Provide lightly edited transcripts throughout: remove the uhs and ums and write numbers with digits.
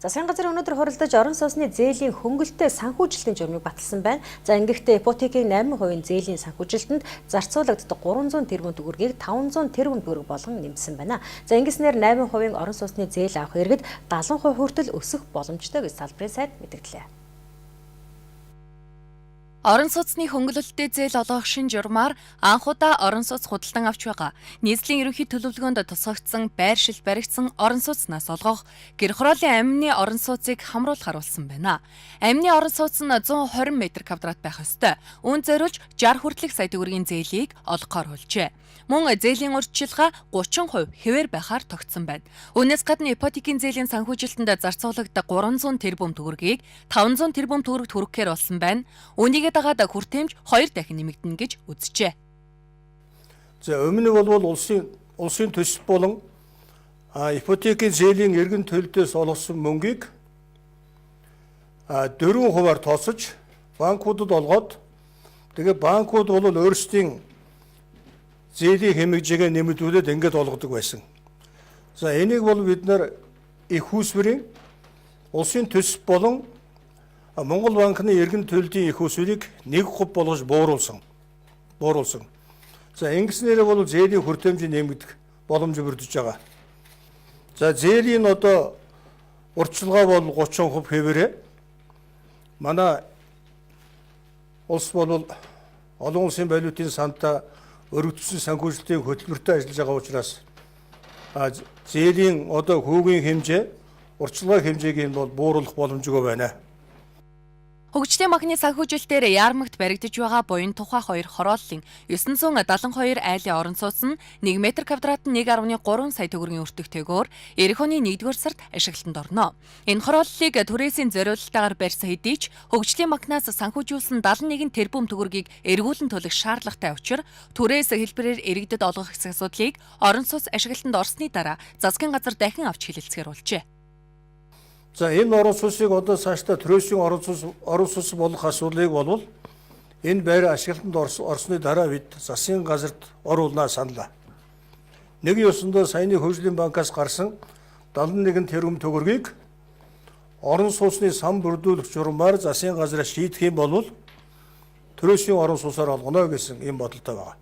Засгийн газар өнөөдөр хуралдаж орон сууцны зээлийн хөнгөлөлтөд санхүүжилтийн журмыг баталсан байна. За ингэхдээ ипотекийн 8% зээлийн санхүүжилтэнд зарцуулагддаг 300 тэрбум төгрөгийг 500 тэрбум төгрөг болгон нэмсэн байна. За ингэснээр 8% орон сууцны зээл авах иргэд 70% хүртэл өсөх боломжтой гэж салбарын сайд мэдгдлээ. Орон сууцны хөнгөлөлтөд зээл олгох шин журмаар анх удаа орон сууц худалдан авч байгаа. Нийслэлийн ерөнхий төлөвлөгөөнд тусгагдсан байршил баригдсан орон сууцнаас олгох гэр хорооллын амины орон сууцыг хамруулах харуулсан байна. Амины орон сууц нь 120 м2 байх ёстой. Үүнд зориулж 60 хүртэлх сая төгрөгийн зээлийг олгохоор hulжээ. Мөн зээлийн урьдчилгаа 30% хэвээр байхаар тогтсон байна. Үүнээс гадна ипотекийн зээлийн санхүүжилтэнд зарцуулагддаг 300 тэрбум төгрөгийг 500 тэрбум төгрөгт хүрэхээр болсон байна. Үүнийг дагаад хүртээмж 2 дахин нэмэгдэнэ гэж үзжээ. За өмнө бол улсын төсөл болон ипотекийн зээлийн эргэн төлөлтөөс олгосон мөнгийг 4%-аар тооцож банкудад олгоод тэгээ банкуд бол өөрсдийн зээлийн хэмжээгээ нэмэгдүүлээд ингээд олгодог байсан. За энийг бол бид нар их усврийн улсын төсөл болон Монгол банкны эргэн төлөлтийн их усврийг 1% болгож бууруулсан. За ингэснээр бол зээлийн хүртээмжийг нэмэгдэх боломж бүрдэж байгаа. За зээлийн одоо урьдчилгаа бол 30% хэвээрээ. Манай улс бол олон улсын валютын сандаа өргөдсөн санхүүжилтийн хөтөлбөртэй ажиллаж байгаа учраас зээлийн одоо хүүгийн хэмжээ, урьдчилгаа хэмжээг нь бол бууруулах боломжгүй байна. Хөгжлийн банкны санхүүжилтээр Яармагт баригдаж байгаа буян тухай 2 хорооллын 972 айлын орон сууц нь 1 м2-т 1.3 сая төгрөгийн өртөгтэйгээр эх оны 1-р сард ашиглалтанд орно. Энэ хорооллыг түрээсийн зориулалтаар барьсан хэдий ч хөгжлийн банкнаас санхүүжүүлсэн 71 тэрбум төгрөгийг эргүүлэн төлөх шаардлагатай учраа түрээс хэлбэрээр иргэдэд олгох хэсэг асуудлыг орон сууц ашиглалтанд орсны дараа засгийн газар дахин авч хэлэлцгээр болжээ. За энэ орон сууцыг одоо цаашдаа түрээсийн орон сууц болох асуудлыг бол энэ байр ашиглалтанд орсны дараа бид засгийн газарт оруулнаа саналаа. Нэг ёсондоо саяны хөгжлийн банкаас гарсан 71 тэрбум төгрөгийг орон сууцны сан бүрдүүлэх журмаар засгийн газраас шийдэх юм бол түрээсийн орон сууцаар олгоно гэсэн юм бодолтой байна.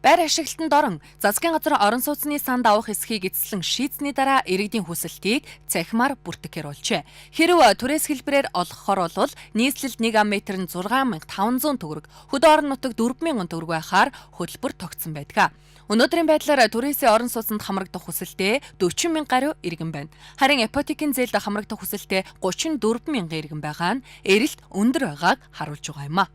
Байр ашиглалтанд орон засгийн газар орон сууцны санд авах эсхийг эцэслэн шийдсэний дараа иргэдийн хүсэлтийг цахимаар бүртгэхээр болжээ. Хэрв түрээс хэлбэрээр олгохоор бол нийслэлд 1 ам-метр нь 6500 төгрөг, хөдөө орон нутаг 4000 төгрөг байхаар хөтөлбөр тогтсон байдаг. Өнөөдрийн байдлаар түрээсийн орон сууцнд хамрагдах хүсэлтэд 40 мянга гаруй иргэн байна. Харин ипотекийн зээлд хамрагдах хүсэлтэд 34 мянган иргэн байгаа нь эрэлт өндөр байгааг харуулж байгаа юм а.